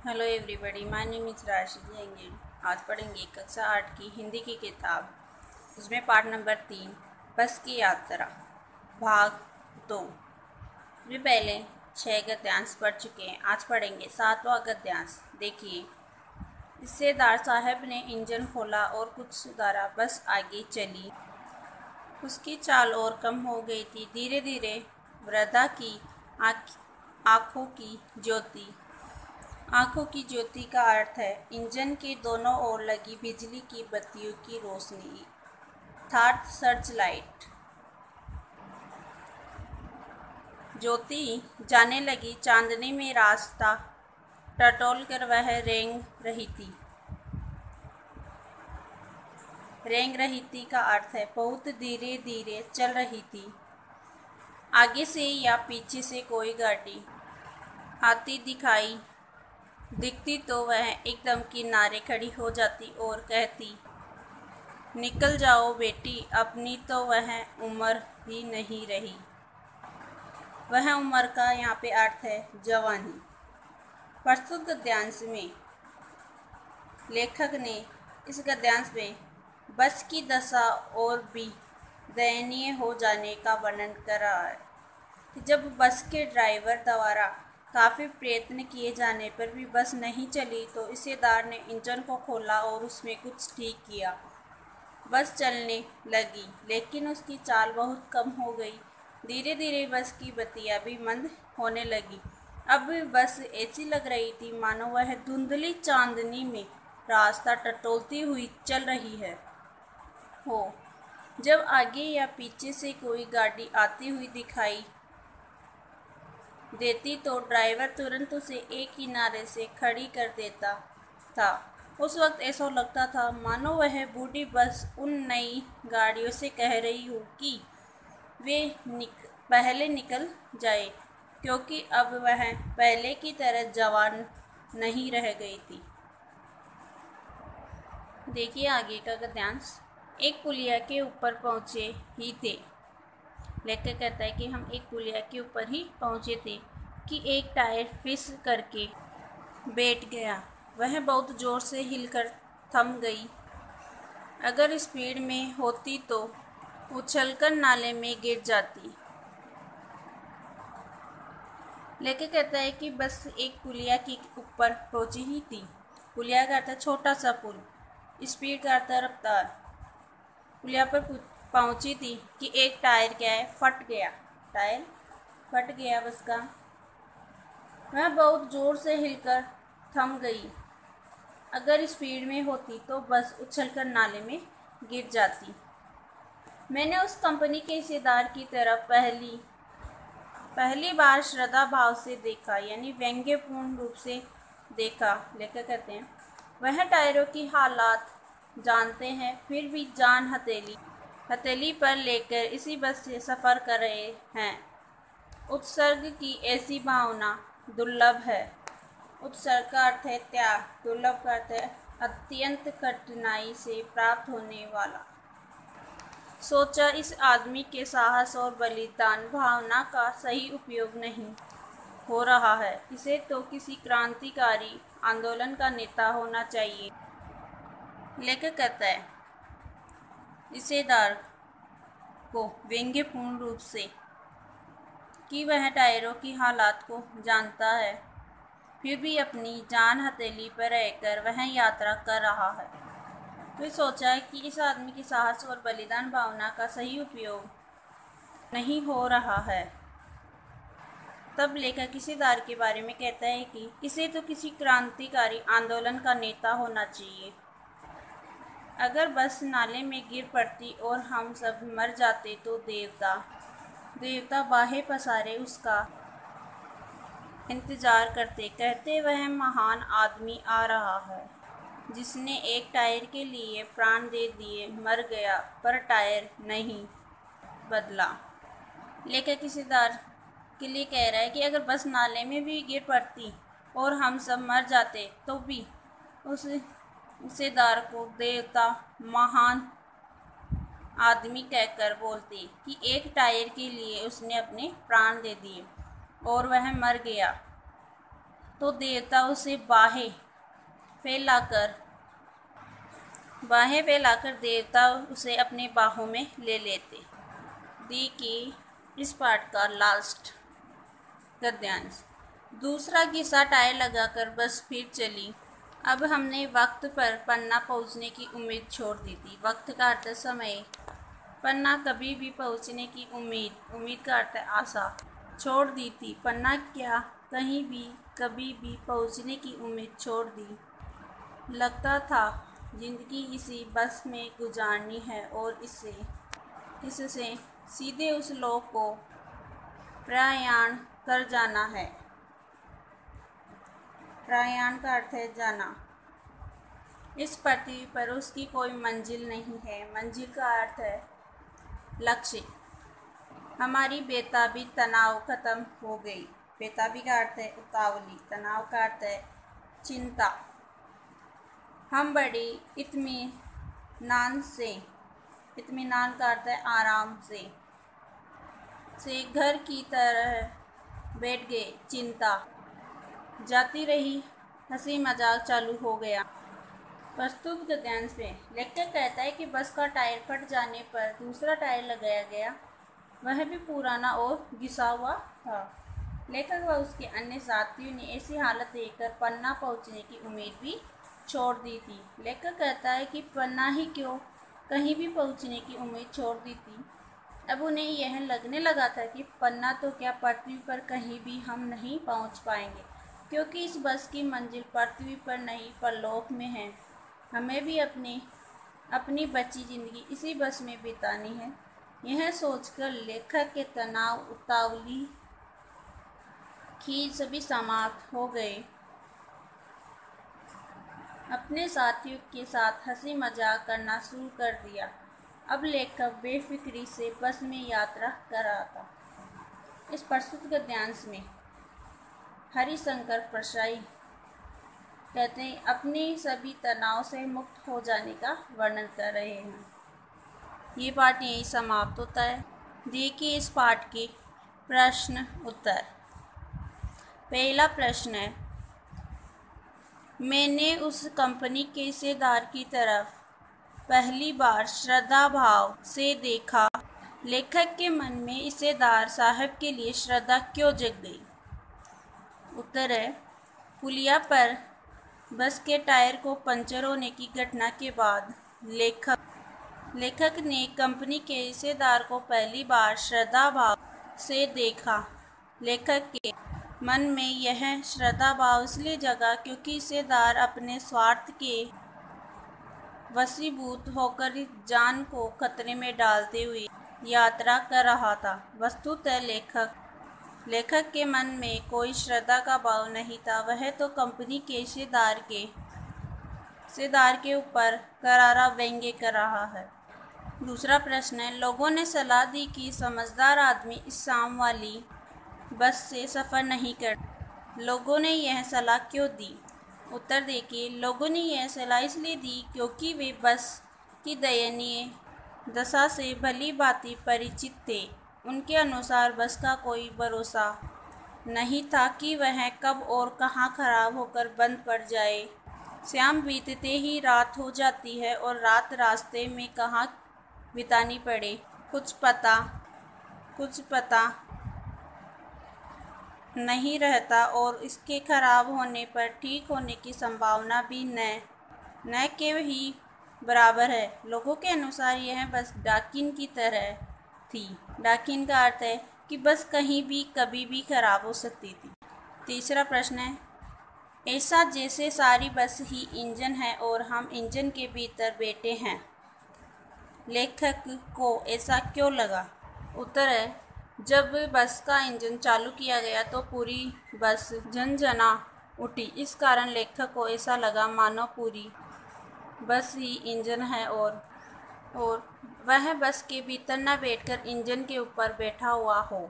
Hello everybody, my name is Rashid angle. आज पढ़ेंगे कक्षा 8 की हिंदी की किताब। उसमें पाठ नंबर 3, बस की यात्रा, भाग 2। वे पहले 6 गद्यांश पढ़ चुके हैं। आज पढ़ेंगे 7वां गद्यांश। देखिए, हिस्सेदार साहब ने इंजन खोला और कुछ सुधारा। बस आगे चली। उसकी चाल और कम हो गई थी। धीरे धीरे वृद्धा की आँखों की ज्योति। आँखों की ज्योति का अर्थ है इंजन के दोनों ओर लगी बिजली की बत्तियों की रोशनी, अर्थात सर्च लाइट। ज्योति जाने लगी। चांदनी में रास्ता टटोल कर वह रेंग रही थी का अर्थ है बहुत धीरे धीरे चल रही थी। आगे से या पीछे से कोई गाड़ी आती दिखती तो वह एकदम किनारे खड़ी हो जाती और कहती, निकल जाओ बेटी, अपनी तो वह उम्र ही नहीं रही। वह उम्र का यहाँ पे अर्थ है जवानी। प्रस्तुत गद्यांश में लेखक ने इस गद्यांश में बस की दशा और भी दयनीय हो जाने का वर्णन करा है। जब बस के ड्राइवर द्वारा काफ़ी प्रयत्न किए जाने पर भी बस नहीं चली तो हिस्सेदार ने इंजन को खोला और उसमें कुछ ठीक किया। बस चलने लगी, लेकिन उसकी चाल बहुत कम हो गई। धीरे धीरे बस की बत्तियां भी मंद होने लगी। अब बस ऐसी लग रही थी मानो वह धुंधली चांदनी में रास्ता टटोलती हुई चल रही हो। जब आगे या पीछे से कोई गाड़ी आती हुई दिखाई देती तो ड्राइवर तुरंत उसे एक किनारे से खड़ी कर देता था। उस वक्त ऐसा लगता था मानो वह बूढ़ी बस उन नई गाड़ियों से कह रही हो कि वे पहले निकल जाए, क्योंकि अब वह पहले की तरह जवान नहीं रह गई थी। देखिए आगे का गद्यांश। एक पुलिया के ऊपर पहुंचे ही थे। लेखक कहता है कि हम एक पुलिया के ऊपर ही पहुंचे थे कि एक टायर फिस करके बैठ गया। वह बहुत जोर से हिलकर थम गई। अगर स्पीड में होती तो उछलकर नाले में गिर जाती। लेखक कहता है कि बस एक पुलिया के ऊपर पहुंची ही थी। पुलिया का अर्थ है छोटा सा पुल, स्पीड का अर्थ है रफ्तार। पुलिया पर पहुंची थी कि एक टायर क्या है, फट गया। टायर फट गया बस का। वह बहुत जोर से हिलकर थम गई। अगर स्पीड में होती तो बस उछलकर नाले में गिर जाती। मैंने उस कंपनी के हिस्सेदार की तरफ पहली बार श्रद्धा भाव से देखा, यानी व्यंग्यपूर्ण रूप से देखा। लेकर कहते हैं वह टायरों की हालात जानते हैं, फिर भी जान हथेली पर लेकर इसी बस से सफ़र कर रहे हैं। उत्सर्ग की ऐसी भावना दुर्लभ है। उत्सर्ग का अर्थ है त्याग, दुर्लभ का अर्थ है अत्यंत कठिनाई से प्राप्त होने वाला। सोचा इस आदमी के साहस और बलिदान भावना का सही उपयोग नहीं हो रहा है। इसे तो किसी क्रांतिकारी आंदोलन का नेता होना चाहिए। लेखक कहता है हिस्सेदार को व्यंग्यपूर्ण रूप से कि वह टायरों की हालात को जानता है, फिर भी अपनी जान हथेली पर रहकर वह यात्रा कर रहा है। फिर सोचा है कि इस आदमी की साहस और बलिदान भावना का सही उपयोग नहीं हो रहा है। तब लेखक हिस्सेदार के बारे में कहता है कि इसे तो किसी क्रांतिकारी आंदोलन का नेता होना चाहिए। अगर बस नाले में गिर पड़ती और हम सब मर जाते तो देवता बाहें पसारे उसका इंतजार करते, कहते वह महान आदमी आ रहा है जिसने एक टायर के लिए प्राण दे दिए, मर गया पर टायर नहीं बदला। लेखक हिस्सेदार के लिए कह रहा है कि अगर बस नाले में भी गिर पड़ती और हम सब मर जाते तो भी उस हिस्सेदार को देवता महान आदमी कहकर बोलते कि एक टायर के लिए उसने अपने प्राण दे दिए और वह मर गया। तो देवता उसे बाहें फैलाकर देवता उसे अपने बाहों में ले लेते। दी की इस पार्ट का लास्ट गद्यांश। दूसरा किस्सा टायर लगाकर बस फिर चली। अब हमने वक्त पर पन्ना पहुंचने की उम्मीद छोड़ दी थी। वक्त का अर्थ समय, पन्ना कभी भी पहुंचने की उम्मीद का अर्थ आशा, छोड़ दी थी। पन्ना क्या, कहीं भी कभी भी पहुंचने की उम्मीद छोड़ दी। लगता था जिंदगी इसी बस में गुजारनी है और इससे सीधे उस लोक को प्रयाण कर जाना है। प्रयाण का अर्थ है जाना। इस पृथ्वी पर उसकी कोई मंजिल नहीं है। मंजिल का अर्थ है लक्ष्य। हमारी बेताबी तनाव खत्म हो गई। बेताबी का अर्थ है उतावली, तनाव का अर्थ है चिंता। हम बड़ी इत्मीनान का अर्थ है आराम से घर की तरह बैठ गए। चिंता जाती रही, हंसी मजाक चालू हो गया। प्रस्तुत गद्यांश में लेखक कहता है कि बस का टायर फट जाने पर दूसरा टायर लगाया गया, वह भी पुराना और घिसा हुआ था। लेखक व उसके अन्य साथियों ने ऐसी हालत देखकर पन्ना पहुंचने की उम्मीद भी छोड़ दी थी। लेखक कहता है कि पन्ना ही क्यों, कहीं भी पहुंचने की उम्मीद छोड़ दी थी। अब उन्हें यह लगने लगा था कि पन्ना तो क्या, पृथ्वी पर कहीं भी हम नहीं पहुंच पाएंगे, क्योंकि इस बस की मंजिल पृथ्वी पर नहीं परलोक में है। हमें भी अपनी बची जिंदगी इसी बस में बितानी है। यह सोचकर लेखक के तनाव, उतावली, खींच सभी समाप्त हो गए। अपने साथियों के साथ हंसी मजाक करना शुरू कर दिया। अब लेखक बेफिक्री से बस में यात्रा कर रहा था। इस प्रस्तुत गद्यांश में हरिशंकर प्रसाई कहते हैं अपने सभी तनाव से मुक्त हो जाने का वर्णन कर रहे हैं। ये पाठ यहीं समाप्त होता है। देखिए इस पाठ के प्रश्न उत्तर। पहला प्रश्न है, मैंने उस कंपनी के हिस्सेदार की तरफ पहली बार श्रद्धा भाव से देखा। लेखक के मन में हिस्सेदार साहब के लिए श्रद्धा क्यों जग गई? उत्तर है, पुलिया पर बस के टायर को पंचर होने की घटना के बाद लेखक ने कंपनी के हिस्सेदार को पहली बार श्रद्धा भाव से देखा। लेखक के मन में यह श्रद्धा भाव इसलिए जगा क्योंकि हिस्सेदार अपने स्वार्थ के वशीभूत होकर जान को खतरे में डालते हुए यात्रा कर रहा था। वस्तुतः लेखक के मन में कोई श्रद्धा का भाव नहीं था। वह तो कंपनी के हिस्सेदार के ऊपर करारा व्यंग्य कर रहा है। दूसरा प्रश्न है, लोगों ने सलाह दी कि समझदार आदमी इस शाम वाली बस से सफ़र नहीं कर। लोगों ने यह सलाह क्यों दी? उत्तर देखिए, लोगों ने यह सलाह इसलिए दी क्योंकि वे बस की दयनीय दशा से भली भांति परिचित थे। उनके अनुसार बस का कोई भरोसा नहीं था कि वह कब और कहाँ खराब होकर बंद पड़ जाए। शाम बीतते ही रात हो जाती है और रात रास्ते में कहाँ बितानी पड़े कुछ पता नहीं रहता और इसके खराब होने पर ठीक होने की संभावना भी न के ही बराबर है। लोगों के अनुसार यह बस डाकिन की तरह थी। डाकिन का अर्थ है कि बस कहीं भी कभी भी खराब हो सकती थी। तीसरा प्रश्न है, ऐसा जैसे सारी बस ही इंजन है और हम इंजन के भीतर बैठे हैं। लेखक को ऐसा क्यों लगा? उत्तर है, जब बस का इंजन चालू किया गया तो पूरी बस झनझना उठी। इस कारण लेखक को ऐसा लगा मानो पूरी बस ही इंजन है और वह बस के भीतर न बैठकर इंजन के ऊपर बैठा हुआ हो।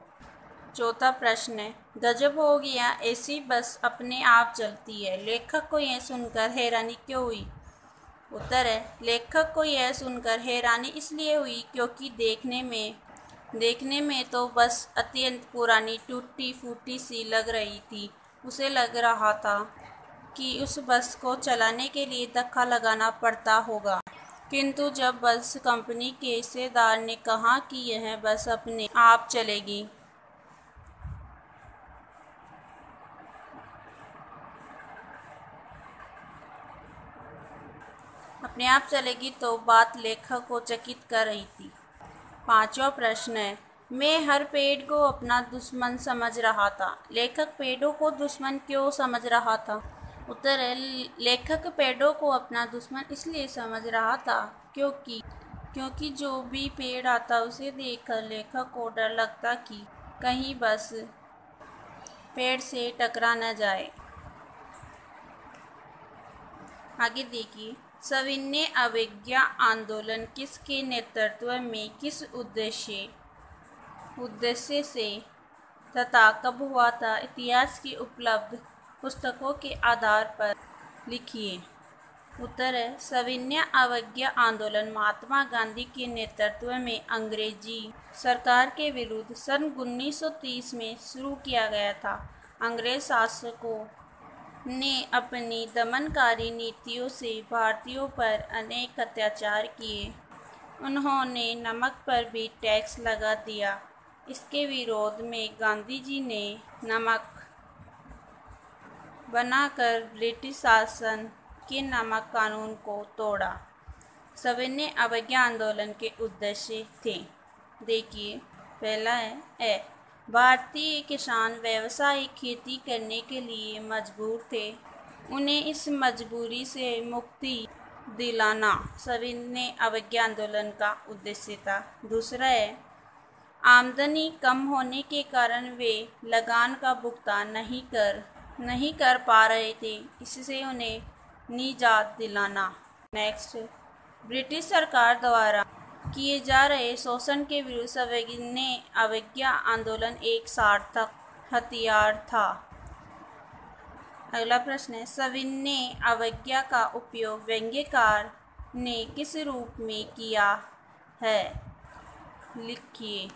चौथा प्रश्न है, गजब हो गया, ऐसी बस अपने आप चलती है। लेखक को यह सुनकर हैरानी क्यों हुई? उत्तर है, लेखक को यह सुनकर हैरानी इसलिए हुई क्योंकि देखने में तो बस अत्यंत पुरानी टूटी फूटी सी लग रही थी। उसे लग रहा था कि उस बस को चलाने के लिए धक्का लगाना पड़ता होगा, किंतु जब बस कंपनी के हिस्सेदार ने कहा कि यह बस अपने आप चलेगी, तो बात लेखक को चकित कर रही थी। 5वां प्रश्न है, मैं हर पेड़ को अपना दुश्मन समझ रहा था। लेखक पेड़ों को दुश्मन क्यों समझ रहा था? उत्तर है, लेखक पेड़ों को अपना दुश्मन इसलिए समझ रहा था क्योंकि जो भी पेड़ आता उसे देखकर लेखक को डर लगता कि कहीं बस पेड़ से टकरा न जाए। आगे देखिए, सविनय अवज्ञा आंदोलन किसके नेतृत्व में किस उद्देश्य से तथा कब हुआ था? इतिहास की उपलब्ध पुस्तकों के आधार पर लिखिए। उत्तर है, सविनय अवज्ञा आंदोलन महात्मा गांधी के नेतृत्व में अंग्रेजी सरकार के विरुद्ध सन 1930 में शुरू किया गया था। अंग्रेज शासकों ने अपनी दमनकारी नीतियों से भारतीयों पर अनेक अत्याचार किए। उन्होंने नमक पर भी टैक्स लगा दिया। इसके विरोध में गांधी जी ने नमक बनाकर ब्रिटिश शासन के नमक कानून को तोड़ा। सविनय अवज्ञा आंदोलन के उद्देश्य थे, देखिए, पहला है भारतीय किसान व्यावसायिक खेती करने के लिए मजबूर थे, उन्हें इस मजबूरी से मुक्ति दिलाना सविनय अवज्ञा आंदोलन का उद्देश्य था। दूसरा है, आमदनी कम होने के कारण वे लगान का भुगतान नहीं कर पा रहे थे, इससे उन्हें निजात दिलाना। नेक्स्ट, ब्रिटिश सरकार द्वारा किए जा रहे शोषण के विरुद्ध सविनय अवज्ञा आंदोलन एक सार्थक हथियार था। अगला प्रश्न है, सविनय अवज्ञा का उपयोग व्यंग्यकार ने किस रूप में किया है? लिखिए।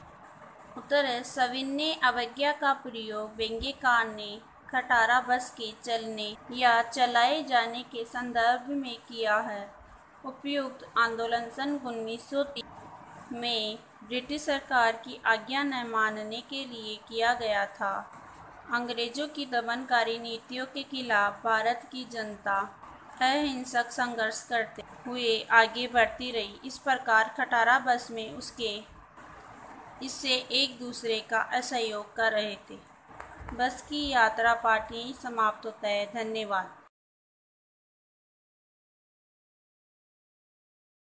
उत्तर है, सविनय अवज्ञा का प्रयोग व्यंग्यकार ने खटारा बस के चलने या चलाए जाने के संदर्भ में किया है। उपयुक्त आंदोलन सन 1930 में ब्रिटिश सरकार की आज्ञा न मानने के लिए किया गया था। अंग्रेजों की दमनकारी नीतियों के खिलाफ भारत की जनता अहिंसक संघर्ष करते हुए आगे बढ़ती रही। इस प्रकार खटारा बस में इससे एक दूसरे का असहयोग कर रहे थे। बस की यात्रा पाठ यहीं समाप्त होता है। धन्यवाद।